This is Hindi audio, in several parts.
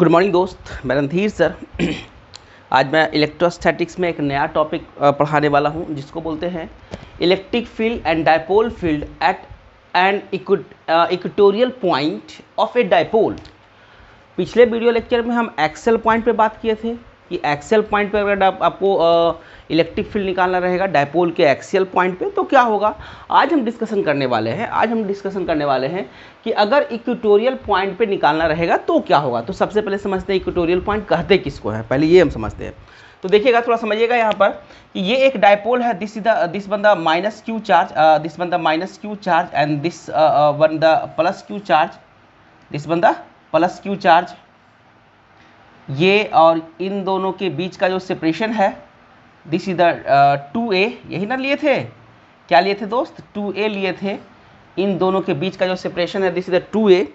गुड मॉर्निंग दोस्त, मैं रणधीर सर। आज मैं इलेक्ट्रोस्टैटिक्स में एक नया टॉपिक पढ़ाने वाला हूं जिसको बोलते हैं electric field and dipole field at an equatorial point of a dipole. पिछले वीडियो लेक्चर में हम एक्सेल पॉइंट पे बात किए थे कि एक्सेल पॉइंट पे अगर आपको इलेक्ट्रिक फील्ड निकालना रहेगा डायपोल के एक्सियल पॉइंट पे तो क्या होगा। आज हम डिस्कशन करने वाले हैं कि अगर इक्वेटोरियल पॉइंट पे निकालना रहेगा तो क्या होगा। तो सबसे पहले समझते हैं इक्वेटोरियल पॉइंट कहते किसको है, पहले ये हम समझते हैं। तो देखिएगा, थोड़ा समझिएगा यहाँ पर कि ये एक डायपोल है, this one the minus q charge, this one the minus q charge and this one the plus q charge, this one the plus q charge. ये और इन दोनों के बीच का जो सेपरेशन है दिस इज द 2a, यही ना लिए थे, क्या लिए थे दोस्त, 2a लिए थे। इन दोनों के बीच का जो सेपरेशन है दिस इज द 2a,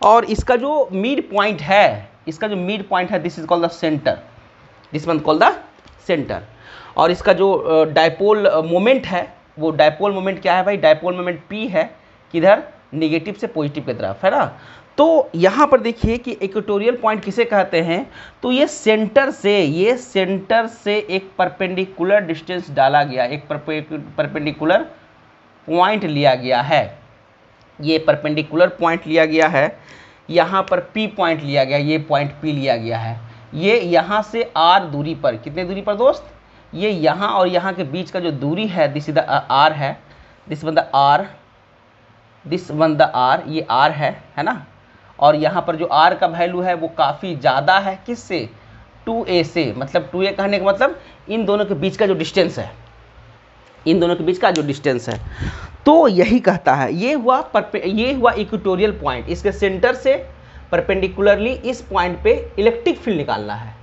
और इसका जो मिड पॉइंट है this is called the centre, this one called the centre. और इसका जो डायपोल मोमेंट है, वो डायपोल मोमेंट क्या है भाई, डायपोल मोमेंट p है, किधर, निगेटिव से पॉजिटिव की तरफ, है ना। तो यहाँ पर देखिए कि इक्वेटोरियल पॉइंट किसे कहते हैं, तो ये सेंटर से एक परपेंडिकुलर डिस्टेंस डाला गया, एक परपेंडिकुलर पॉइंट लिया गया है। ये परपेंडिकुलर पॉइंट लिया गया है, यहाँ पर P पॉइंट लिया गया, ये पॉइंट P लिया गया है। ये यहाँ से R दूरी पर, कितने दूरी पर दोस्त, ये यहाँ और यहाँ के बीच का जो दूरी है दिस इज द R है, this one the R, this one the R, ये R है ना। और यहाँ पर जो R का वैल्यू है वो काफ़ी ज़्यादा है, किससे, 2a से। मतलब 2a कहने का मतलब इन दोनों के बीच का जो डिस्टेंस है, तो यही कहता है, ये हुआ इक्वेटोरियल पॉइंट। इसके सेंटर से परपेंडिकुलरली इस पॉइंट पे इलेक्ट्रिक फील्ड निकालना है।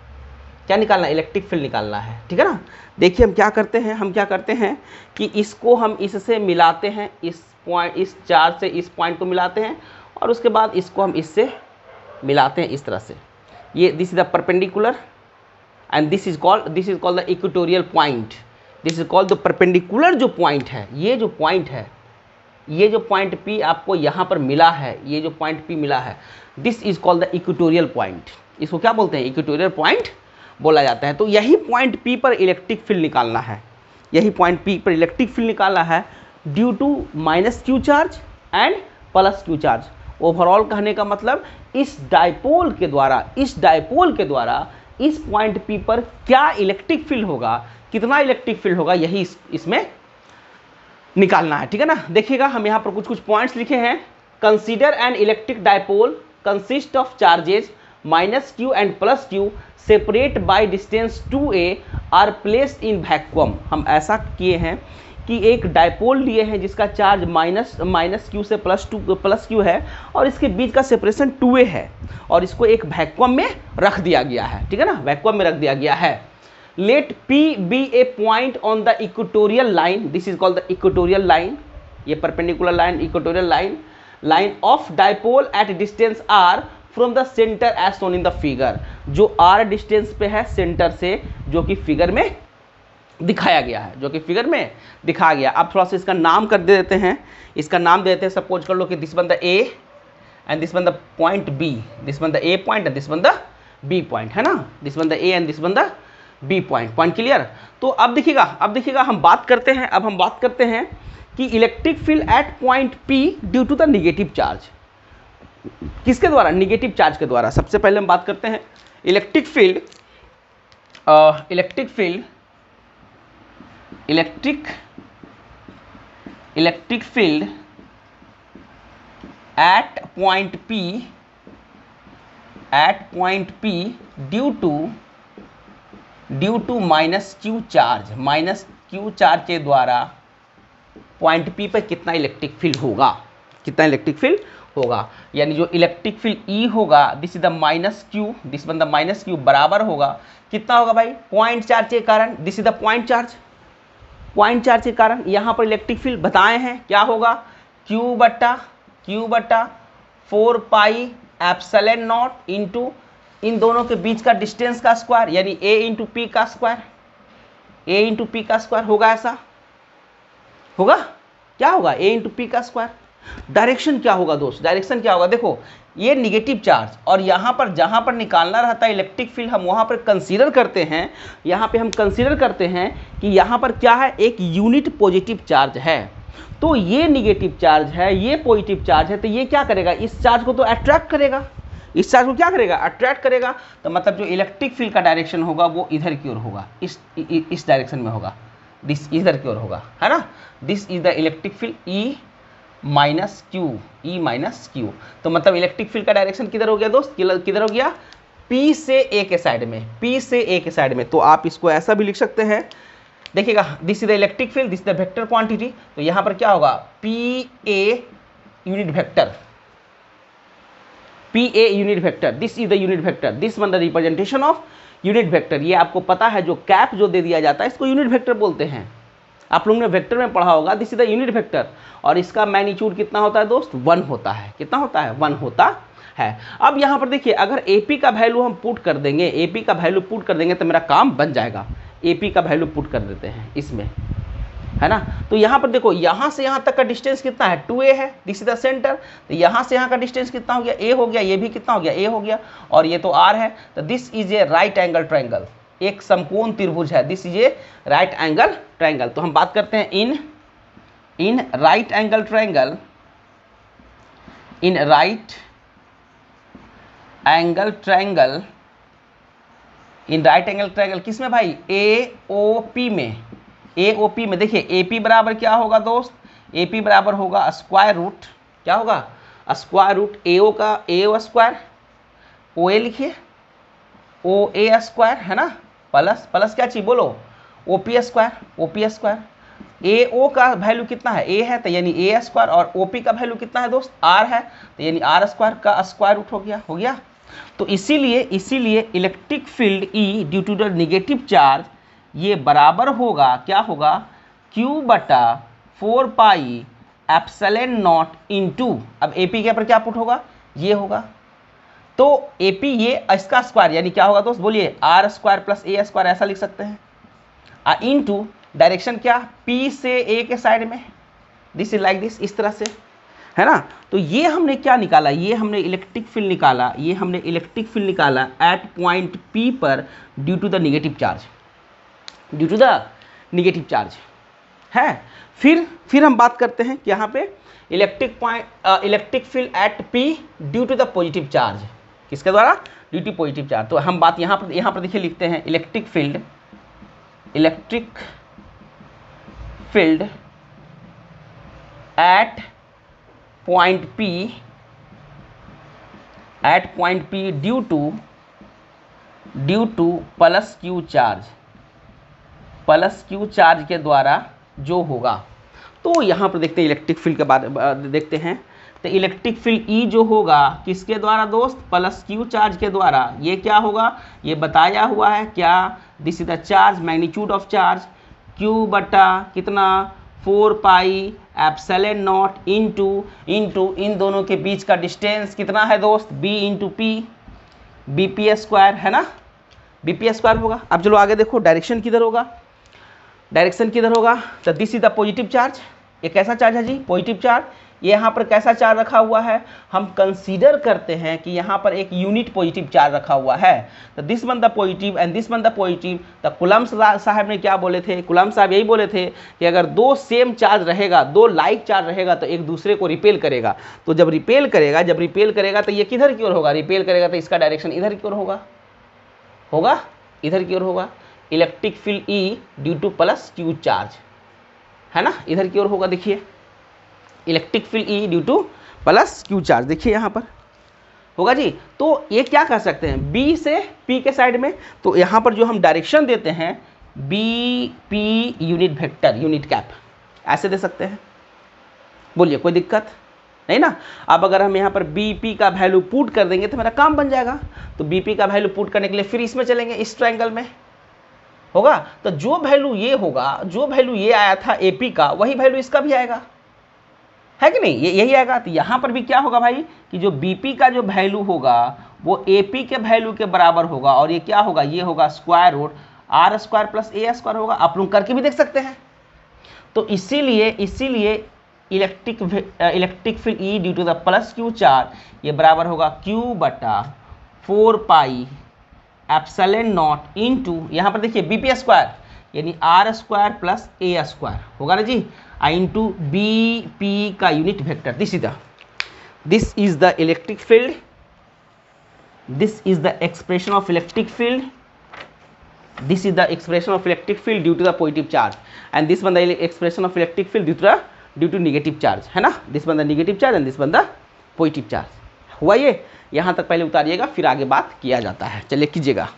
क्या निकालना है, इलेक्ट्रिक फील्ड निकालना है, ठीक है ना। देखिए हम क्या करते हैं कि इसको हम इससे मिलाते हैं, इस चार्ज से इस पॉइंट को मिलाते हैं, और उसके बाद इसको हम इससे मिलाते हैं इस तरह से। ये this is the perpendicular and this is called the equatorial point. This is called the perpendicular जो पॉइंट है, ये जो पॉइंट P आपको यहाँ पर मिला है, ये जो पॉइंट P मिला है, this is called the equatorial point. इसको क्या बोलते हैं, इक्वेटोरियल पॉइंट बोला जाता है। तो यही पॉइंट P पर इलेक्ट्रिक फील्ड निकालना है, due to minus q charge and plus q charge. Overall कहने का मतलब इस डायपोल के द्वारा इस पॉइंट P पर क्या इलेक्ट्रिक फील्ड होगा, कितना इलेक्ट्रिक फील्ड होगा, यही इसमें निकालना है, ठीक है ना। देखिएगा हम यहाँ पर कुछ पॉइंट्स लिखे हैं। Consider an electric dipole consist of charges minus q and plus q separate by distance 2a are placed in vacuum. हम ऐसा किए हैं कि एक डायपोल लिए हैं जिसका चार्ज माइनस क्यू से प्लस क्यू है, और इसके बीच का सेपरेशन 2a है, और इसको एक वैक्यूम में रख दिया गया है, ठीक है ना, वैक्यूम में रख दिया गया है। Let P be a point on the equatorial line, this is called the equatorial line, ये perpendicular line, equatorial line of dipole at distance r from the centre as shown in the figure. जो r डिस्टेंस पे है सेंटर से, जो कि फिगर में दिखाया गया है, अब थोड़ा सा इसका नाम कर देते हैं, सपोज कर लो कि this one the A and this one the point B, this one the A point and this one the B point, है ना, this one the A and this one the B point clear. तो अब देखिएगा हम बात करते हैं कि electric field at point P due to the negative charge, किसके द्वारा, निगेटिव चार्ज के द्वारा। सबसे पहले हम बात करते हैं electric field at point P due to minus q charge के द्वारा पॉइंट P पर कितना इलेक्ट्रिक फील्ड होगा, यानी जो इलेक्ट्रिक फील्ड E होगा this is the minus Q, this one the minus Q बराबर होगा, कितना होगा भाई, पॉइंट चार्ज के कारण, this is the point charge के कारण यहाँ पर इलेक्ट्रिक फील्ड बताए हैं क्या होगा, Q बटा 4 पाई एप्सिलॉन नॉट इंटू इन दोनों के बीच का डिस्टेंस का स्क्वायर, यानी A इंटू P का स्क्वायर होगा। ऐसा होगा, क्या होगा, A इंटू P का स्क्वायर। डायरेक्शन क्या होगा दोस्त, डायरेक्शन क्या होगा, देखो ये निगेटिव चार्ज, और यहाँ पर जहाँ पर निकालना रहता है इलेक्ट्रिक फील्ड हम वहाँ पर कंसीडर करते हैं, यहाँ पे हम कंसीडर करते हैं कि यहाँ पर क्या है, एक यूनिट पॉजिटिव चार्ज है। तो ये निगेटिव चार्ज है, ये पॉजिटिव चार्ज है, तो ये क्या करेगा, इस चार्ज को तो अट्रैक्ट करेगा, इस चार्ज को क्या करेगा, अट्रैक्ट करेगा। तो मतलब जो इलेक्ट्रिक फील्ड का डायरेक्शन होगा वो इधर की ओर होगा, इस डायरेक्शन में होगा, दिस इधर की ओर होगा, है ना। This is the electric field E minus Q. तो मतलब इलेक्ट्रिक फील्ड का डायरेक्शन किधर हो गया दोस्त, किधर हो गया, P से A के साइड में, P से A के साइड में। तो आप इसको ऐसा भी लिख सकते हैं, देखिएगा, this is the electric field, this is the vector quantity. तो यहाँ पर क्या होगा, PA unit vector, PA unit vector, this is the unit vector, this one the representation of unit vector. ये आपको पता है, जो कैप जो दे दिया जाता है इसको यूनिट वेक्टर बोलते हैं, आप लोगों ने वेक्टर में पढ़ा होगा, this is the unit vector. और इसका मैग्नीट्यूड कितना होता है दोस्त, 1 होता है, कितना होता है, 1 होता है। अब यहाँ पर देखिए, अगर AP का वैल्यू हम पुट कर देंगे, AP का वैल्यू पुट कर देंगे तो मेरा काम बन जाएगा। AP का वैल्यू पुट कर देते हैं इसमें, है ना। तो यहाँ पर देखो, यहाँ से यहाँ तक का डिस्टेंस कितना है, 2A है, दिस इज द सेंटर। तो यहाँ से यहाँ का डिस्टेंस कितना हो गया, A हो गया, ये भी कितना हो गया, A हो गया, और ये तो R है। तो this is a right angle triangle, एक समकोण त्रिभुज है, this is a right angle triangle. तो हम बात करते हैं in right angle triangle, in right angle triangle, in right angle triangle किसमें भाई, AOP में, AOP में। देखिए AP बराबर क्या होगा दोस्त, AP बराबर होगा स्क्वायर रूट, क्या होगा, स्क्वायर रूट AO का AO स्क्वायर, OA लिखिए, OA स्क्वायर, है ना, प्लस क्या चाहिए बोलो, OP स्क्वायर। AO का वैल्यू कितना है, A है, तो यानी A स्क्वायर, और OP का वैल्यू कितना है दोस्त, R है, तो यानी R स्क्वायर का स्क्वायर रूट हो गया। तो इसीलिए electric field E due to the negative charge ये बराबर होगा, क्या होगा, Q बटा 4 पाई एप्सिलॉन नॉट इनटू, अब AP के ऊपर क्या पुट होगा, ये होगा। तो AP ये इसका स्क्वायर यानी क्या होगा दोस्त, बोलिए, R square plus A square, ऐसा लिख सकते हैं। इनटू डायरेक्शन क्या, P से A के साइड में, दिस इज लाइक दिस, इस तरह से, है ना। तो ये हमने क्या निकाला, ये हमने इलेक्ट्रिक फील्ड निकाला, ये हमने इलेक्ट्रिक फील्ड निकाला एट पॉइंट P पर due to the negative charge, due to the negative charge है। फिर हम बात करते हैं कि यहाँ पे electric field at P due to the positive charge, किसके द्वारा, ड्यू टू पॉजिटिव चार्ज। तो हम बात यहाँ पर देखिए लिखते हैं, electric field at point P due two plus Q charge के द्वारा जो होगा। तो यहाँ पर देखते हैं इलेक्ट्रिक फील्ड के बारे में देखते हैं। तो इलेक्ट्रिक फील्ड E जो होगा किसके द्वारा दोस्त, प्लस Q चार्ज के द्वारा। ये क्या होगा, ये बताया हुआ है क्या, this is the charge, magnitude of charge, Q बटा कितना, 4 pi epsilon not into in दोनों के बीच का डिस्टेंस कितना है दोस्त, B into P, BP square, है ना, BP स्क्वायर होगा। अब चलो आगे देखो, डायरेक्शन किधर होगा, तो this is the positive charge. ये कैसा चार्ज है जी, पॉजिटिव चार्ज। ये यहाँ पर कैसा चार्ज रखा हुआ है, हम कंसीडर करते हैं कि यहाँ पर एक यूनिट पॉजिटिव चार्ज रखा हुआ है। तो this one the positive and this one the positive. तो कूलम्ब साहब ने क्या बोले थे, कूलम्ब साहब यही बोले थे कि अगर दो सेम चार्ज रहेगा, दो लाइक चार्ज रहेगा तो एक दूसरे को रिपेल करेगा। तो जब रिपेल करेगा तो ये किधर की ओर होगा, रिपेल करेगा तो इसका डायरेक्शन इधर की ओर होगा, इधर की ओर होगा। Electric field E due two plus Q charge, है ना, इधर की ओर होगा। देखिए electric field E due two plus Q charge, देखिए यहाँ पर होगा जी। तो ये क्या कह सकते हैं, B से P के साइड में। तो यहाँ पर जो हम डायरेक्शन देते हैं BP unit vector unit cap, ऐसे दे सकते हैं, बोलिए कोई दिक्कत नहीं ना। अब अगर हम यहाँ पर BP का वैल्यू पुट कर देंगे तो मेरा काम बन जाएगा। तो BP का वैल्यू पुट करने के लिए फिर इसमें चलेंगे, इस ट्रायंगल में होगा। तो जो वैल्यू ये होगा, जो वैल्यू ये आया था AP का, वही वैल्यू इसका भी आएगा, है कि नहीं, यही आएगा। तो यहाँ पर भी क्या होगा भाई कि जो BP का जो वैल्यू होगा वो AP के वैल्यू के बराबर होगा, और ये क्या होगा, ये होगा square root R square plus A square होगा। आप लोग करके भी देख सकते हैं। तो इसीलिए electric field E due to the plus q charge, ये बराबर होगा Q बटा 4 पाई एप्सिलॉन नॉट इंटू, यहाँ पर देखिए BP स्क्वायर यानी R square plus A square होगा ना जी, इंटू BP का unit vector. This is the electric field, this is the expression of electric field, this is the expression of electric field due to the positive charge and this one the expression of electric field due to negative charge, है ना, this one the negative charge and this one the positive charge। हुआ ये, यहाँ तक पहले उतारिएगा फिर आगे बात किया जाता है, चलिए कीजिएगा।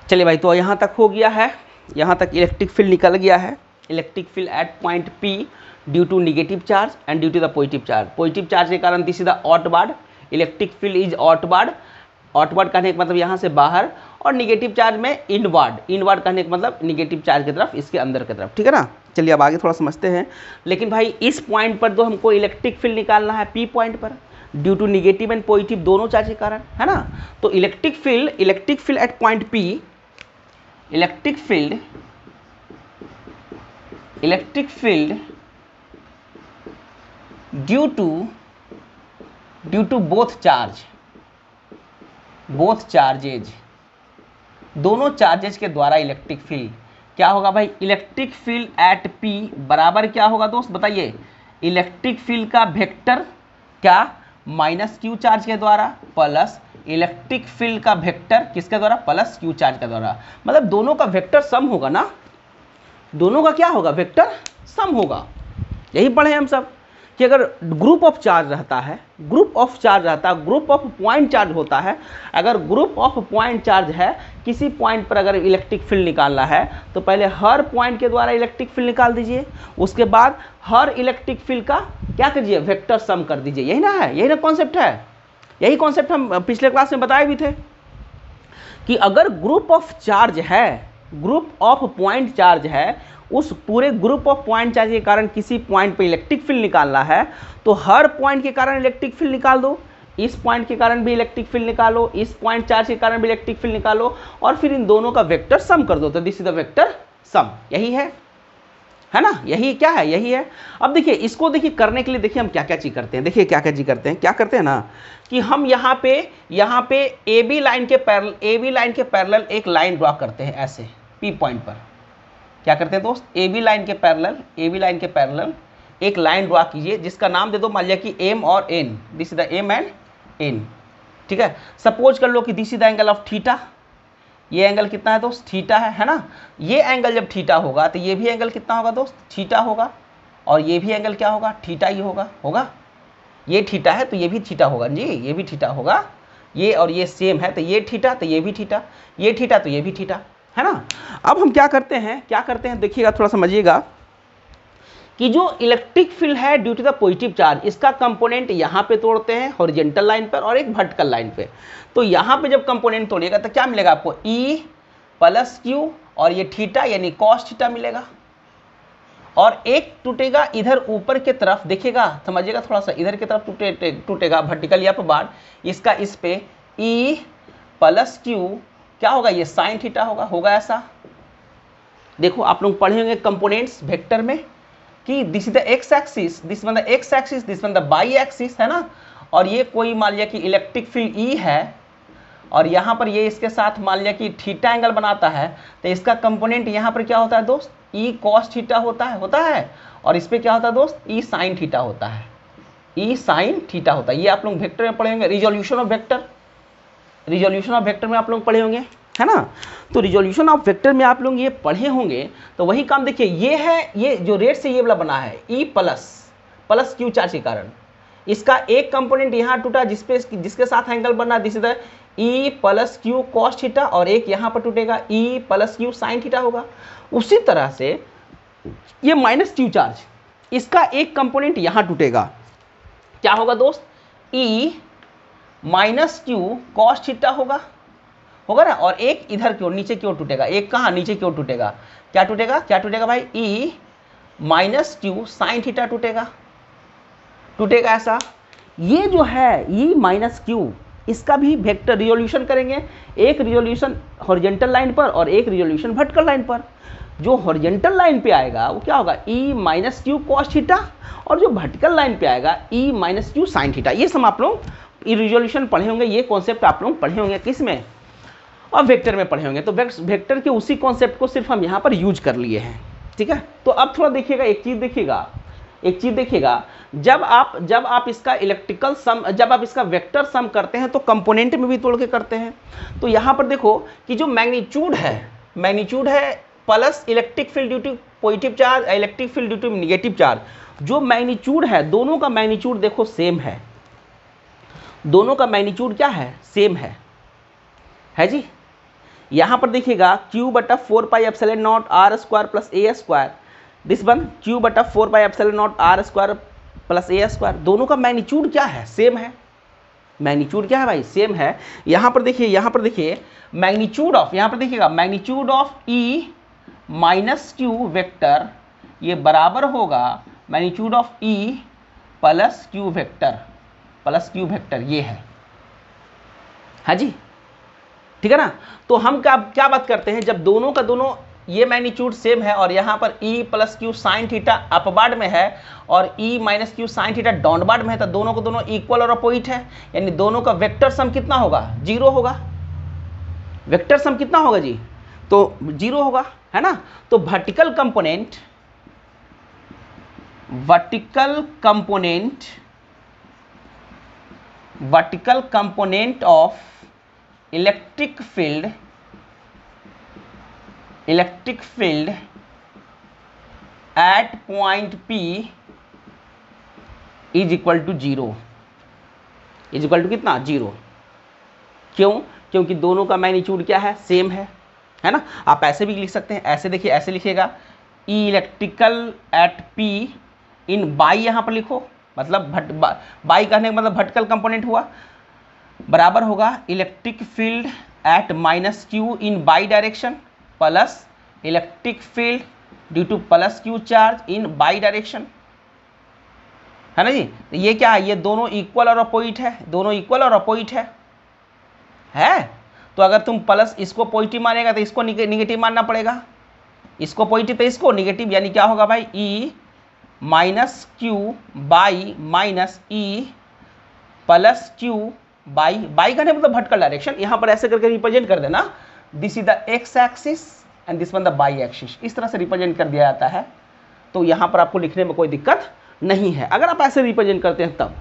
चलिए भाई, तो यहाँ तक हो गया है, यहाँ तक इलेक्ट्रिक फील्ड निकल गया है। Electric field at point P due to negative charge and due to the positive charge. Positive charge के कारण this is the outward, electric field is outward, outward कहने का मतलब यहाँ से बाहर, और निगेटिव चार्ज में इनवर्ड, इनवर्ड कहने का मतलब निगेटिव चार्ज की तरफ, इसके अंदर की तरफ, ठीक है ना। चलिए अब आगे थोड़ा समझते हैं। लेकिन भाई इस पॉइंट पर तो हमको इलेक्ट्रिक फील्ड निकालना है P पॉइंट पर, due to negative and positive दोनों चार्ज के कारण, है ना। तो electric field at point P, electric field due to both charges, दोनों चार्जेज के द्वारा इलेक्ट्रिक फील्ड क्या होगा भाई, इलेक्ट्रिक फील्ड एट P बराबर क्या होगा दोस्त बताइए, इलेक्ट्रिक फील्ड का वेक्टर क्या, माइनस Q चार्ज के द्वारा प्लस इलेक्ट्रिक फील्ड का वेक्टर किसके द्वारा, प्लस Q चार्ज के द्वारा। मतलब दोनों का वेक्टर सम होगा ना, दोनों का क्या होगा, वेक्टर सम होगा। यही पढ़े हम सब कि अगर ग्रुप ऑफ चार्ज रहता है, ग्रुप ऑफ पॉइंट चार्ज होता है, अगर ग्रुप ऑफ पॉइंट चार्ज है, किसी पॉइंट पर अगर इलेक्ट्रिक फील्ड निकालना है तो पहले हर पॉइंट के द्वारा इलेक्ट्रिक फील्ड निकाल दीजिए, उसके बाद हर इलेक्ट्रिक फील्ड का क्या कीजिए, वेक्टर सम कर दीजिए। यही ना है, यही ना कॉन्सेप्ट है, यही कॉन्सेप्ट हम पिछले क्लास में बताए भी थे कि अगर ग्रुप ऑफ चार्ज है, ग्रुप ऑफ पॉइंट चार्ज है, उस पूरे ग्रुप ऑफ पॉइंट चार्ज के कारण किसी पॉइंट पे इलेक्ट्रिक फील्ड निकालना है तो हर पॉइंट के कारण इलेक्ट्रिक फील्ड निकाल दो, इस पॉइंट के कारण भी इलेक्ट्रिक फील्ड निकालो, इस पॉइंट चार्ज के कारण भी इलेक्ट्रिक फील्ड निकालो, और फिर इन दोनों का वेक्टर सम कर दो। तो this is the vector sum, यही है ना, यही क्या है, यही है। अब देखिए इसको, देखिए करने के लिए देखिए हम क्या क्या चीज करते हैं, देखिए क्या क्या चीज करते हैं, क्या करते हैं ना कि हम यहाँ पे AB लाइन के पैरेलल एक लाइन ड्रॉ करते हैं ऐसे P पॉइंट पर। क्या करते हैं दोस्त, AB लाइन के पैरेलल एक लाइन ड्रॉ कीजिए जिसका नाम दे दो मान लिया कि M और N, this is the M and N, ठीक है। सपोज कर लो कि this is the angle of theta, ये एंगल कितना है दोस्त, थीटा है ना। ये एंगल जब थीटा होगा तो ये भी एंगल कितना होगा दोस्त, थीटा होगा, और ये भी एंगल क्या होगा, थीटा ही होगा। ये थीटा है तो ये भी थीटा होगा जी, ये भी थीटा होगा, ये और ये सेम है तो ये थीटा तो ये भी थीटा, ये थीटा तो ये भी थीटा, है ना। अब हम क्या करते हैं देखिएगा, थोड़ा समझिएगा कि जो इलेक्ट्रिक फील्ड है due to the positive charge, इसका कंपोनेंट यहाँ पे तोड़ते हैं हॉरिजॉन्टल लाइन पर और एक वर्टिकल लाइन पे। तो यहाँ पे जब कंपोनेंट तोड़िएगा तो क्या मिलेगा आपको, E प्लस Q और ये थीटा यानी कॉस थीटा मिलेगा, और एक टूटेगा इधर ऊपर के तरफ, देखिएगा समझिएगा थोड़ा सा, इधर की तरफ टूटेगा वर्टिकल या पर बार, इसका इस पे E प्लस Q क्या होगा, ये साइन थीटा होगा ऐसा। देखो आप लोग पढ़े होंगे कंपोनेंट्स वेक्टर में कि this is the x axis, this one the x axis, this one the by axis, है ना। और ये कोई मान लिया कि इलेक्ट्रिक फील्ड E है और यहाँ पर ये इसके साथ मान लिया कि थीटा एंगल बनाता है, तो इसका कंपोनेंट यहाँ पर क्या होता है दोस्त, E cos थीटा होता है, और इस पर क्या होता है दोस्त, E sin थीटा होता है, E sin थीटा होता है। ये आप लोग वेक्टर में पढ़े होंगे, रिजोल्यूशन ऑफ वेक्टर में आप लोग पढ़े होंगे, है ना। तो रिजोल्यूशन ऑफ वेक्टर में आप लोग ये पढ़े होंगे, तो वही काम देखिए, ये है, ये जो रेड से ये वाला बना है E प्लस Q चार्ज के कारण, इसका एक कंपोनेंट यहाँ टूटा जिसके साथ एंगल बना, this is the E plus Q cos theta, और एक यहाँ पर टूटेगा E plus Q sin theta होगा। उसी तरह से ये माइनस Q चार्ज, इसका एक कंपोनेंट यहाँ टूटेगा, क्या होगा दोस्त, E minus Q cos theta होगा ना, और एक इधर की ओर नीचे की ओर टूटेगा, एक कहाँ नीचे की ओर टूटेगा, क्या टूटेगा भाई, E minus Q sin theta टूटेगा ऐसा। ये जो है E माइनस Q, इसका भी वेक्टर रिजोल्यूशन करेंगे, एक रिजोल्यूशन हॉरिजॉन्टल लाइन पर और एक रिजोल्यूशन वर्टिकल लाइन पर। जो हॉरिजेंटल लाइन पे आएगा वो क्या होगा, ई माइनस क्यू कॉस थीटा, और जो वर्टिकल लाइन पे आएगा ई माइनस क्यू साइन थीटा। ये सब आप लोग रिजोल्यूशन पढ़े होंगे, ये कॉन्सेप्ट आप लोग पढ़े होंगे किस में, और वेक्टर में पढ़े होंगे। तो वेक्टर के उसी कॉन्सेप्ट को सिर्फ हम यहाँ पर यूज कर लिए हैं, ठीक है। तो अब थोड़ा देखिएगा, एक चीज़ देखिएगा, जब आप इसका इलेक्ट्रिकल सम, जब आप इसका वेक्टर सम करते हैं तो कंपोनेंट में भी तोड़ के करते हैं। तो यहाँ पर देखो कि जो मैग्नीट्यूड है plus electric field due to positive charge, electric field due to negative charge, जो मैग्नीट्यूड है दोनों का मैग्नीट्यूड देखो सेम है, दोनों का मैग्नीट्यूड क्या है, सेम है जी। यहाँ पर देखिएगा Q बटा 4 pi epsilon not are square plus A square, this one Q बटा 4 pi epsilon not are square plus A square, दोनों का मैग्नीट्यूड क्या है, सेम है। मैग्नीट्यूड क्या है भाई, सेम है। यहाँ पर देखिए मैग्नीट्यूड ऑफ, यहाँ पर देखिएगा magnitude of E minus Q vector, ये बराबर होगा magnitude of E plus Q vector, ये है हाँ जी, ठीक है ना। तो हम क्या बात करते हैं, जब दोनों का दोनों ये मैग्नीट्यूड सेम है और यहाँ पर E plus Q sine theta upward में है और E minus Q sine theta downward में है, तो दोनों को दोनों इक्वल और अपोजिट है, यानी दोनों का वेक्टर सम कितना होगा, 0 होगा। वेक्टर सम कितना होगा जी, तो 0 होगा, है ना। तो vertical component of electric field at point P is equal to 0, is equal to कितना, 0। क्यों, क्योंकि दोनों का मैग्नीट्यूड क्या है, सेम है ना। आप ऐसे भी लिख सकते हैं, ऐसे देखिए, ऐसे लिखिएगा E electrical at P in by, यहाँ पर लिखो, मतलब बाई कहने का मतलब वर्टिकल कंपोनेंट हुआ, बराबर होगा electric field eight minus Q in by direction plus electric field due two plus q charge in by direction, है ना जी। तो ये क्या है, ये दोनों इक्वल और अपोजिट है, दोनों इक्वल और अपोजिट है। तो अगर तुम प्लस इसको पॉजिटिव मानेगा तो इसको निगेटिव मानना पड़ेगा, इसको पॉजिटिव तो इसको निगेटिव, यानी क्या होगा भाई, E minus Q by minus E plus Q by का मतलब वर्टिकल डायरेक्शन, यहाँ पर ऐसे करके रिप्रेजेंट कर देना, this is the x axis and this one the by axis, इस तरह से रिप्रेजेंट कर दिया जाता है। तो यहाँ पर आपको लिखने में कोई दिक्कत नहीं है अगर आप ऐसे रिप्रेजेंट करते हैं तब।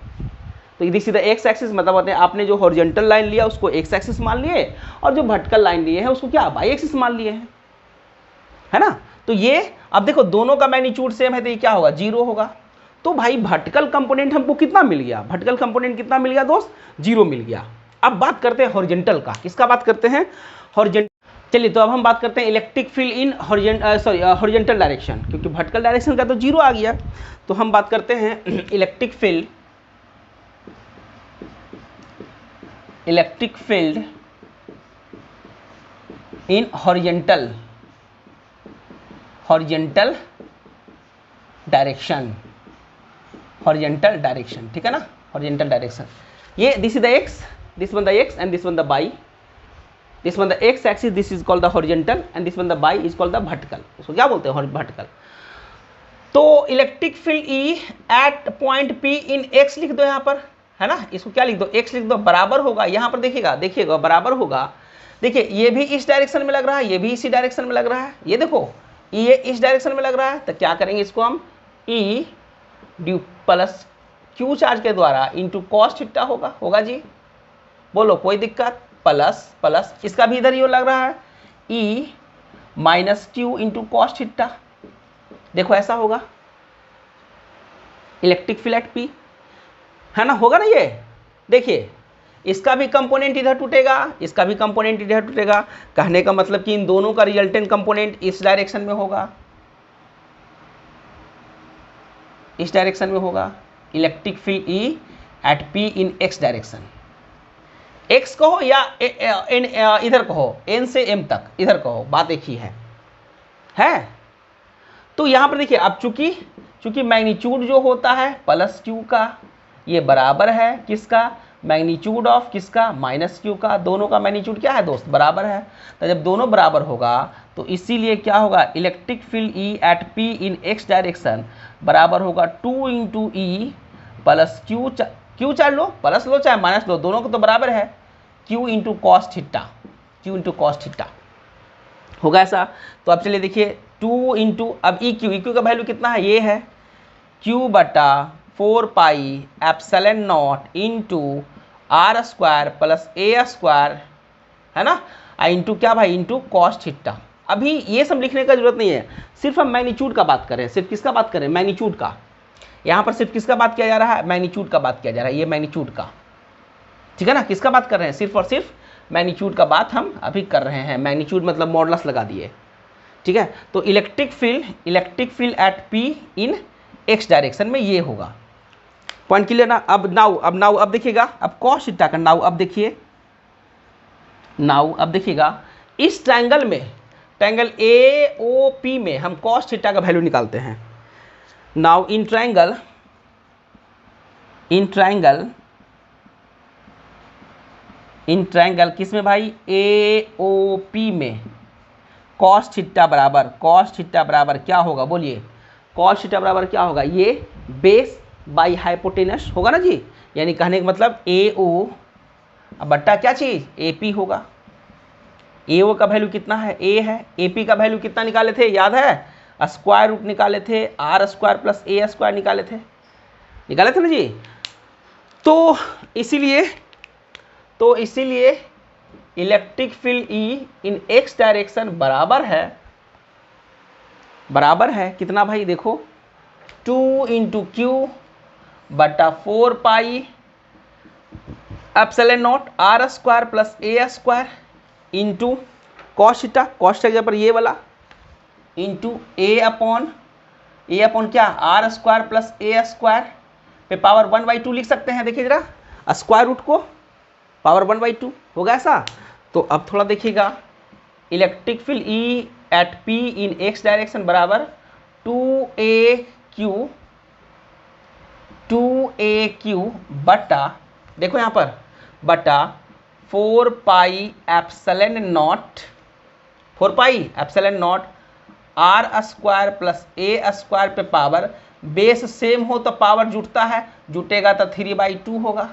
तो this is the x axis, मतलब होते हैं आपने जो हॉरिजॉन्टल लाइन लिया उसको एक्स एक्सिस मान लिए, और जो वर्टिकल लाइन लिए है उसको क्या, बाई एक्सिस मान लिए हैं, है ना। तो ये अब देखो दोनों का मैग्नीट्यूड सेम है, तो ये क्या होगा, 0 होगा। तो भाई वर्टिकल कंपोनेंट हमको कितना मिल गया, वर्टिकल कंपोनेंट कितना मिल गया दोस्त, 0 मिल गया। अब बात करते हैं हॉरिजॉन्टल का, किसका बात करते हैं, हॉरिजॉन्टल। चलिए तो अब हम बात करते हैं electric field in horizontal direction, क्योंकि वर्टिकल डायरेक्शन का तो 0 आ गया। तो हम बात करते हैं electric field in horizontal direction, ठीक है ना, हॉरिजॉन्टल डायरेक्शन। ये this is the x, this one the x and this one the y, this one the x axis, this is called the horizontal and this one the y is called the vertical. उसको क्या बोलते हैं, वर्टिकल। तो electric field E at point P in x लिख दो यहाँ पर, है ना, इसको क्या लिख दो, एक्स लिख दो, बराबर होगा, यहाँ पर देखिएगा बराबर होगा। देखिए ये भी इस डायरेक्शन में लग रहा है, ये भी इसी डायरेक्शन में लग रहा है, ये देखो ये इस डायरेक्शन में लग रहा है, तो क्या करेंगे इसको हम ई ड्यू प्लस क्यू चार्ज के द्वारा इंटू कॉस थीटा होगा जी, बोलो कोई दिक्कत, प्लस इसका भी इधर ही लग रहा है, E minus Q into cos theta, देखो ऐसा होगा इलेक्ट्रिक फील्ड एट P, है ना, होगा ना। ये देखिए इसका भी कंपोनेंट इधर टूटेगा, इसका भी कंपोनेंट इधर टूटेगा, कहने का मतलब कि इन दोनों का रिजल्टेंट कंपोनेंट इस डायरेक्शन में होगा, इस डायरेक्शन में होगा। Electric field E at P in x direction, x कहो या इधर कहो, n से m तक, इधर कहो, बात एक ही है। तो यहां पर देखिए अब चूंकि मैग्नीट्यूड जो होता है प्लस क्यू का, ये बराबर है किसका, मैग्नीट्यूड ऑफ किसका, माइनस क्यू का। दोनों का मैग्नीट्यूड क्या है दोस्त, बराबर है। तो जब दोनों बराबर होगा तो इसीलिए क्या होगा, electric field E at P in x direction बराबर होगा 2 into E plus Q, Q चाहे लो प्लस लो चाहे माइनस लो, दोनों को तो बराबर है, Q into cos theta, Q into cos theta होगा ऐसा। तो अब चलिए देखिए 2 इंटू, अब ई क्यू का वैल्यू कितना है, ये है क्यू बटा 4 pi epsilon naught into r square plus ए स्क्वायर, है ना, इंटू क्या भाई, इंटू कॉस थीटा। अभी ये सब लिखने का जरूरत नहीं है, सिर्फ हम मैग्नीट्यूड का बात करें, सिर्फ किसका बात करें, मैग्नीट्यूड का। यहाँ पर सिर्फ किसका बात किया जा रहा है, मैग्नीट्यूड का बात किया जा रहा है, ये मैग्नीट्यूड का, ठीक है ना, किसका बात कर रहे हैं, सिर्फ और सिर्फ मैग्नीट्यूड का बात हम अभी कर रहे हैं। मैग्नीट्यूड मतलब मॉडुलस लगा दिए, ठीक है। तो electric field eight P in x direction में ये होगा, पॉइंट क्लियर ना। अब देखिएगा, अब कॉस थीटा का अब देखिए, अब देखिएगा इस ट्रायंगल में, ट्रायंगल ए ओ पी में हम कॉस थीटा का वैल्यू निकालते हैं। नाउ इन ट्रायंगल किस में भाई, ए ओ पी में कॉस थीटा बराबर क्या होगा, बोलिए, कॉस थीटा बराबर क्या होगा, ये बेस बाई हाइपोटेनस होगा ना जी, यानी कहने का मतलब ए ओ बट्टा क्या चीज, ए पी होगा। ए ओ का वैल्यू कितना है, ए है, ए पी का वैल्यू कितना निकाले थे, याद है, स्क्वायर रूट निकाले थे, आर स्क्वायर प्लस ए स्क्वायर निकाले थे ना जी। तो इसीलिए electric field E in x direction बराबर है कितना भाई, देखो 2 इंटू क्यू बटा 4 pi epsilon not are square plus A square into cos theta की जगह पर ये वाला, इंटू ए अपॉन क्या, आर स्क्वायर प्लस ए स्क्वायर पे पावर 1/2 लिख सकते हैं। देखिए जरा स्क्वायर रूट को पावर 1/2 होगा ऐसा। तो अब थोड़ा देखिएगा, electric field E at P in x direction बराबर 2a बटा, देखो यहाँ पर बटा 4 pi epsilon not are square plus A square पे पावर, बेस सेम हो तो पावर जुटता है, जुटेगा तो 3/2 होगा,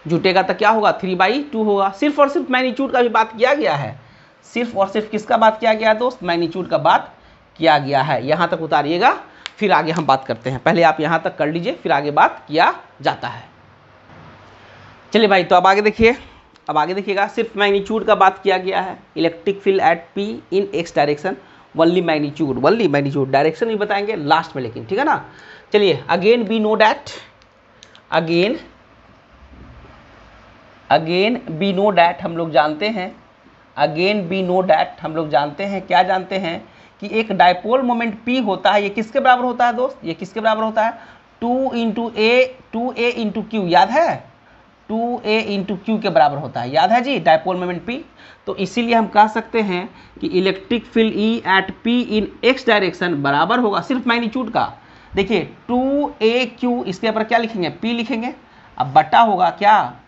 जुटेगा तो क्या होगा, 3/2 होगा। सिर्फ और सिर्फ मैग्नीट्यूड का भी बात किया गया है, सिर्फ और सिर्फ किसका बात किया गया है दोस्त, मैग्नीट्यूड का बात किया गया है। यहाँ तक उतारिएगा, फिर आगे हम बात करते हैं, पहले आप यहाँ तक कर लीजिए, फिर आगे बात किया जाता है। चलिए भाई, तो अब आगे देखिएगा, सिर्फ मैग्नीट्यूड का बात किया गया है। Electric field eight P in x direction, only magnitude, direction भी बताएंगे लास्ट में लेकिन, ठीक है ना। चलिए, अगेन बी नो डैट हम लोग जानते हैं, क्या जानते हैं कि एक डायपोल मोमेंट P होता है, ये किसके बराबर होता है दोस्त, ये किसके बराबर होता है, 2a इंटू क्यू, याद है, 2a इंटू क्यू के बराबर होता है, याद है जी, डायपोल मोमेंट P। तो इसीलिए हम कह सकते हैं कि electric field E at P in x direction बराबर होगा, सिर्फ मैग्नीट्यूड का, देखिए 2aq, इसके ऊपर क्या लिखेंगे, P लिखेंगे, अब बटा होगा क्या,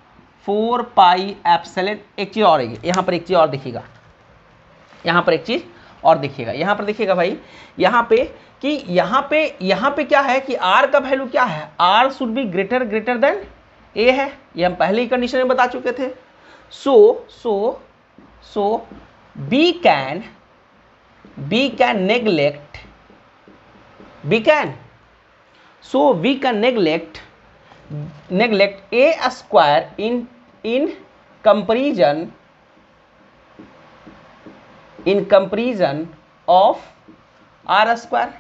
4 पाई एप्सिलॉन, एक चीज़ और है, यहाँ पर एक चीज़ और देखिएगा, यहाँ पर देखिएगा भाई, यहाँ पे क्या है कि R का वैल्यू क्या है, R should be greater than A है, ये हम पहले ही कंडीशन में बता चुके थे। So we can neglect A square in comparison of R square।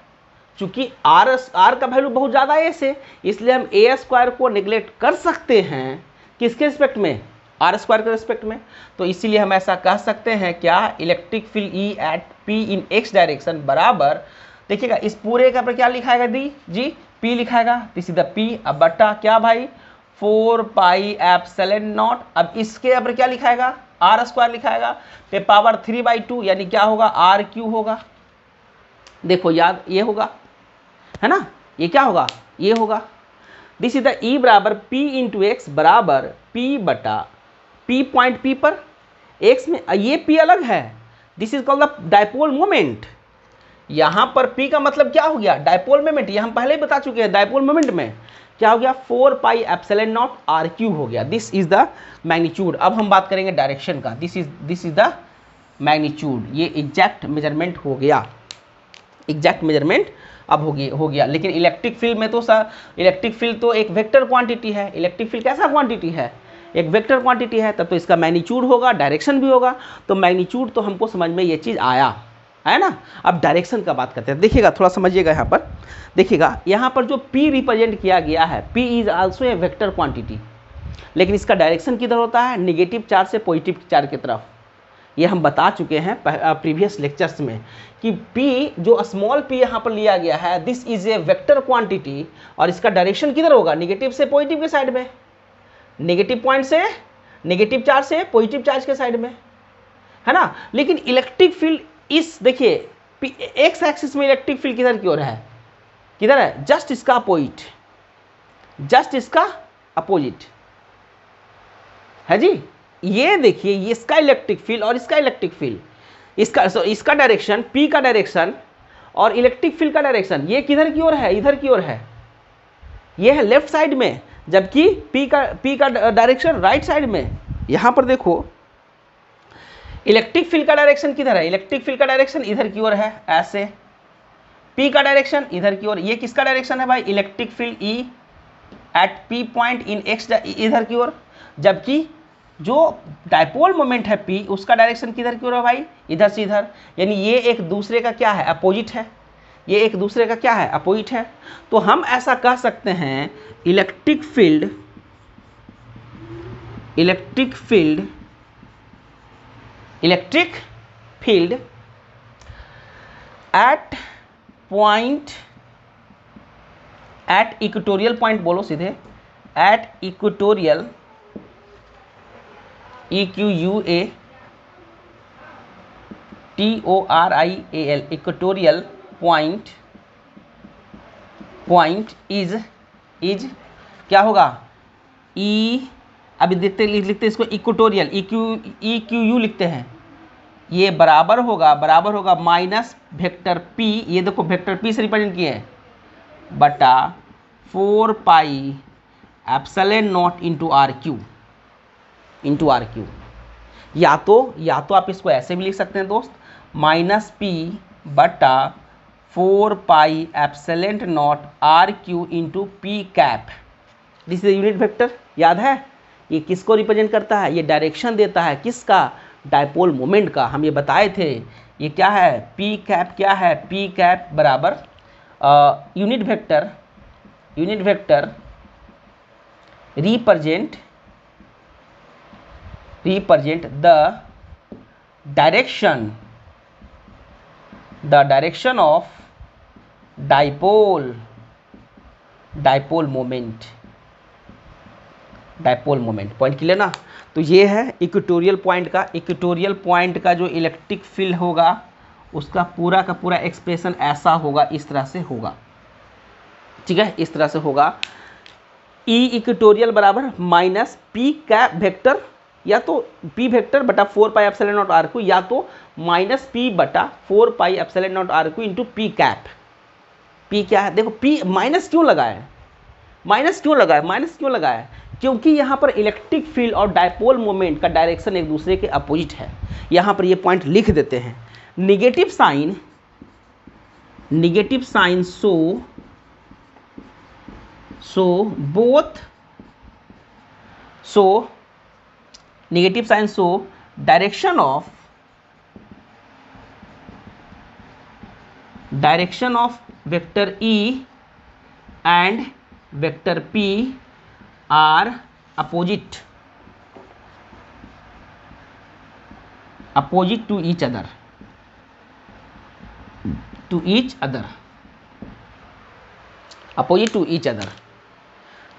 चूंकि R का वैल्यू बहुत ज़्यादा है से, इसलिए हम A स्क्वायर को निगलेक्ट कर सकते हैं, किसके रिस्पेक्ट में, R स्क्वायर के रिस्पेक्ट में। तो इसीलिए हम ऐसा कह सकते हैं क्या, electric field E at P in x direction बराबर, देखिएगा इस पूरे का पर क्या लिखाएगा जी, P लिखाएगा, सीधा P, अब बट्टा क्या भाई, 4 पाई एप्सिलॉन नॉट, अब इसके ऊपर क्या लिखाएगा, R स्क्वायर लिखाएगा, पे पावर 3/2, यानी क्या होगा, RQ होगा। देखो याद, ये होगा, है ना, ये क्या होगा, ये होगा। दिस इज द ई बराबर पी इंटू एक्स बराबर पी बटा पी पॉइंट पी पर, एक्स में ये पी अलग है, this is called the dipole moment. यहां पर पी का मतलब क्या हो गया, डायपोल मोमेंट, ये हम पहले ही बता चुके हैं। डायपोल मोमेंट में क्या हो गया, 4 pi epsilon not r q हो गया। This is the magnitude. अब हम बात करेंगे डायरेक्शन का। दिस इज द मैग्नीट्यूड, ये एग्जैक्ट मेजरमेंट हो गया, एग्जैक्ट मेजरमेंट अब हो गया। लेकिन इलेक्ट्रिक फील्ड में तो इलेक्ट्रिक फील्ड तो एक वेक्टर क्वांटिटी है। इलेक्ट्रिक फील्ड कैसा क्वांटिटी है, एक वेक्टर क्वांटिटी है, तब तो इसका मैग्नीट्यूड होगा, डायरेक्शन भी होगा। तो मैग्नीट्यूड तो हमको समझ में ये चीज़ आया है ना। अब डायरेक्शन का बात करते हैं। देखिएगा, थोड़ा समझिएगा यहाँ पर, देखिएगा यहाँ पर जो P रिप्रेजेंट किया गया है, P is also a vector quantity, लेकिन इसका डायरेक्शन किधर होता है, निगेटिव चार्ज से पॉजिटिव चार्ज की तरफ। ये हम बता चुके हैं प्रीवियस लेक्चर्स में कि P जो स्मॉल p यहाँ पर लिया गया है, this is a vector quantity, और इसका डायरेक्शन किधर होगा, निगेटिव से पॉजिटिव के साइड में, नेगेटिव पॉइंट से नेगेटिव चार्ज से पॉजिटिव चार्ज के साइड में, है ना। लेकिन इलेक्ट्रिक फील्ड इस देखिए एक्स एक्सिस में इलेक्ट्रिक फील्ड किधर की ओर है, किधर है, जस्ट इसका अपोजिट, जस्ट इसका अपोजिट है जी। ये देखिए, ये इसका इलेक्ट्रिक फील्ड और इसका इलेक्ट्रिक फील्ड, इसका डायरेक्शन, P का डायरेक्शन और इलेक्ट्रिक फील्ड का डायरेक्शन ये किधर की ओर है, इधर की ओर है, ये है लेफ्ट साइड में, जबकि P का डायरेक्शन राइट साइड में। यहां पर देखो इलेक्ट्रिक फील्ड का डायरेक्शन किधर है, इलेक्ट्रिक फील्ड का डायरेक्शन इधर की ओर है ऐसे, P का डायरेक्शन इधर की ओर। ये किसका डायरेक्शन है भाई, electric field E at P point in x इधर की ओर, जबकि जो डायपोल मोमेंट है P, उसका डायरेक्शन किधर की ओर है भाई, इधर से इधर। यानी ये एक दूसरे का क्या है, अपोजिट है, ये एक दूसरे का क्या है, अपोजिट है। तो हम ऐसा कह सकते हैं electric field at point, at equatorial point, बोलो सीधे, at equatorial EQUA TORIAL equatorial point is क्या होगा, अभी लिखते इसको इक्वेटोरियल, EQU लिखते हैं। ये बराबर होगा माइनस वेक्टर P, ये देखो वेक्टर P से रिप्रेजेंट किए हैं, बटा 4 pi epsilon naught into r q. या तो आप इसको ऐसे भी लिख सकते हैं दोस्त, माइनस P बटा 4 pi epsilon not r q into p cap. This is unit vector, याद है ये किसको रिप्रेजेंट करता है, ये डायरेक्शन देता है किसका, डायपोल मोमेंट का। हम ये बताए थे, ये क्या है, पी कैप क्या है, पी कैप बराबर unit vector represent the direction of dipole moment. Point clear ना। तो ये है इक्वेटोरियल पॉइंट का जो इलेक्ट्रिक फील्ड होगा, उसका पूरा का पूरा एक्सप्रेशन ऐसा होगा, इस तरह से होगा, ठीक है, इस तरह से होगा। ई इक्वेटोरियल बराबर माइनस पी कैप वेक्टर, या तो P वेक्टर बटा 4 pi epsilon not r q, या तो माइनस P बटा 4 pi epsilon not r q into p cap. P क्या है, देखो P माइनस क्यों लगाया है, क्योंकि यहाँ पर इलेक्ट्रिक फील्ड और डायपोल मोमेंट का डायरेक्शन एक दूसरे के अपोजिट है। यहाँ पर ये पॉइंट लिख देते हैं, negative sign so direction of vector E and vector P are opposite to each other.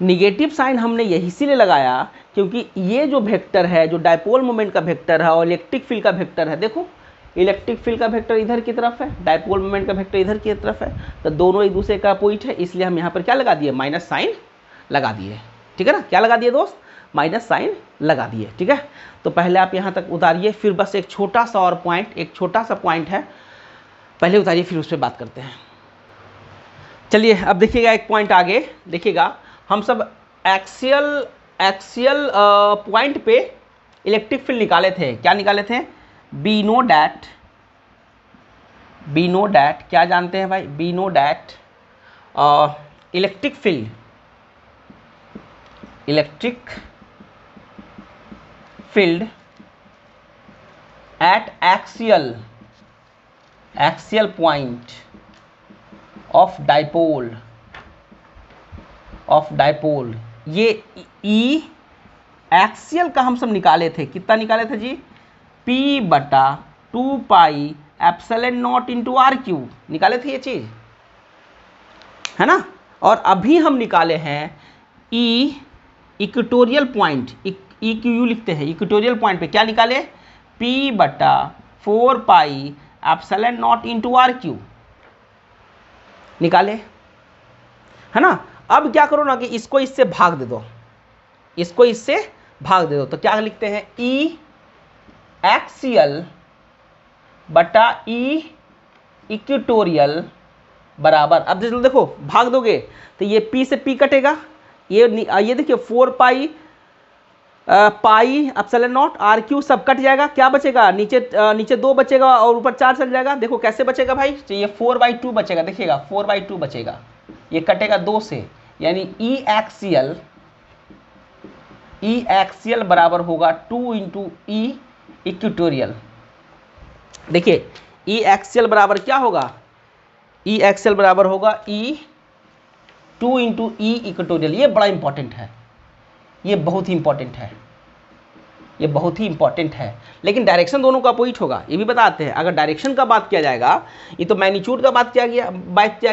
Negative sign हमने यही इसीलिए लगाया क्योंकि ये जो वेक्टर है, जो डायपोल मोमेंट का वेक्टर है और इलेक्ट्रिक फील्ड का वेक्टर है, देखो इलेक्ट्रिक फील्ड का वेक्टर इधर की तरफ है, डायपोल मोमेंट का वेक्टर इधर की तरफ है, तो दोनों एक दूसरे का अपोजिट है, इसलिए हम यहाँ पर क्या लगा दिए, माइनस साइन लगा दिए, ठीक है ना, क्या लगा दिए दोस्त, माइनस साइन लगा दिए, ठीक है। तो पहले आप यहाँ तक उतारिए, फिर बस एक छोटा सा और पॉइंट, एक छोटा सा पॉइंट है, पहले उतारिए फिर उस पर बात करते हैं। चलिए अब देखिएगा एक पॉइंट आगे, देखिएगा हम सब एक्सियल पॉइंट पे इलेक्ट्रिक फील्ड निकाले थे, क्या निकाले थे, बी नो डैट, क्या जानते हैं भाई, be know that electric field eight axial point of dipole, ये ई एक्सियल का हम सब निकाले थे, कितना निकाले थे जी, P बटा 2 pi epsilon naught into r cube निकाले थे ये चीज़, है ना। और अभी हम निकाले हैं E equatorial point, E Q U लिखते हैं, इक्वेटोरियल पॉइंट पे क्या निकाले, P बटा 4 pi epsilon naught into r cube निकाले, है ना। अब क्या करो ना कि इसको इससे भाग दे दो, इसको इससे भाग दे दो, तो क्या लिखते हैं, ई एक्सियल बटा ई इक्वेटोरियल बराबर, अब देखो भाग दोगे तो ये P से P कटेगा, ये देखिए 4 pi epsilon not r q सब कट जाएगा, क्या बचेगा, नीचे 2 बचेगा और ऊपर 4 चल जाएगा, देखो कैसे बचेगा भाई, तो ये 4/2 बचेगा, देखिएगा 4/2 बचेगा, ये कटेगा 2 से, यानी ई एक्सियल बराबर होगा 2 इंटू ई इक्वेटोरियल। देखिए ई एक्सियल बराबर क्या होगा, ई एक्सियल बराबर होगा ई 2 इंटू ई इक्वेटोरियल, ये बड़ा इंपॉर्टेंट है, ये बहुत ही इंपॉर्टेंट है, लेकिन डायरेक्शन दोनों का अपोजिट होगा, ये भी बताते हैं। अगर डायरेक्शन का बात किया जाएगा, ये तो मैग्नीट्यूड का बात किया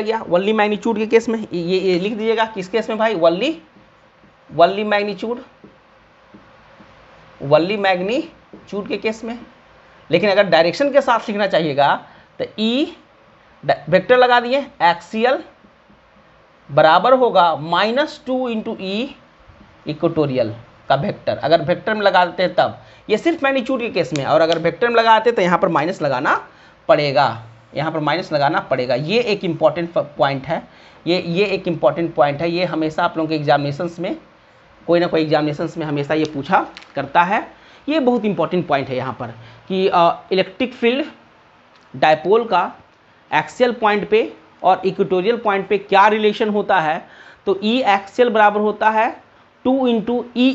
गया वनली मैग्नीट्यूड के केस में, ये लिख दीजिएगा, किस केस में भाई, वनली मैग्नीट्यूड के केस में। लेकिन अगर डायरेक्शन के साथ लिखना चाहिएगा तो ई वेक्टर लगा दिए, एक्सियल बराबर होगा -2 इंटू ई इक्वेटोरियल का वेक्टर, अगर वेक्टर में लगा देते हैं तब, ये सिर्फ मैग्नीट्यूड के केस में, और अगर वेक्टर में लगाते तो यहाँ पर माइनस लगाना पड़ेगा, ये एक इम्पॉर्टेंट पॉइंट है, ये एक इम्पॉर्टेंट पॉइंट है, ये हमेशा आप लोगों के एग्जामिनेशंस में, कोई ना कोई एग्जामिनेशंस में हमेशा ये पूछा करता है, ये बहुत इंपॉर्टेंट पॉइंट है यहाँ पर कि इलेक्ट्रिक फील्ड डायपोल का एक्सियल पॉइंट पे और इक्वेटोरियल पॉइंट पे क्या रिलेशन होता है, तो ई एक्सियल बराबर होता है 2 इंटू ई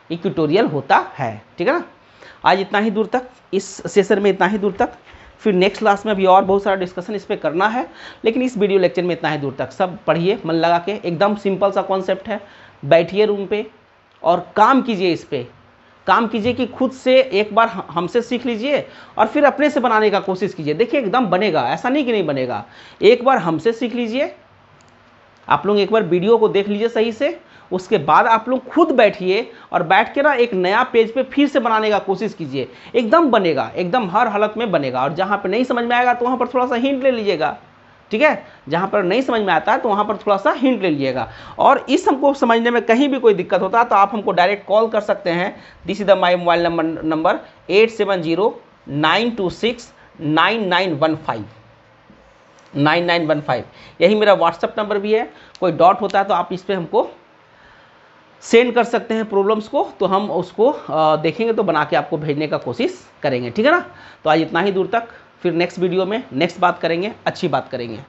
इक्वेटोरियल होता है, ठीक है ना। आज इतना ही दूर तक, इस सेशन में इतना ही दूर तक, फिर नेक्स्ट क्लास में भी और बहुत सारा डिस्कशन इस पर करना है, लेकिन इस वीडियो लेक्चर में इतना ही दूर तक। सब पढ़िए मन लगा के, एकदम सिंपल सा कॉन्सेप्ट है, बैठिए रूम पे और काम कीजिए, इस पर काम कीजिए कि खुद से एक बार हमसे सीख लीजिए और फिर अपने से बनाने का कोशिश कीजिए, देखिए एकदम बनेगा, ऐसा नहीं कि नहीं बनेगा। एक बार हमसे सीख लीजिए, आप लोग एक बार वीडियो को देख लीजिए सही से, उसके बाद आप लोग खुद बैठिए और बैठ के ना एक नया पेज पे फिर से बनाने का कोशिश कीजिए, एकदम बनेगा, एकदम हर हालत में बनेगा। और जहाँ पर नहीं समझ में आएगा तो वहाँ पर थोड़ा सा हिंट ले लीजिएगा, ठीक है, जहाँ पर नहीं समझ में आता है तो वहाँ पर थोड़ा सा हिंट ले लीजिएगा। और इस हमको समझने में कहीं भी कोई दिक्कत होता है तो आप हमको डायरेक्ट कॉल कर सकते हैं, this is the my mobile number 8709269915, यही मेरा व्हाट्सअप नंबर भी है। कोई डॉट होता है तो आप इस पर हमको सेंड कर सकते हैं प्रॉब्लम्स को, तो हम उसको देखेंगे तो बना के आपको भेजने का कोशिश करेंगे, ठीक है ना। तो आज इतना ही दूर तक, फिर नेक्स्ट वीडियो में नेक्स्ट बात करेंगे, अच्छी बात करेंगे।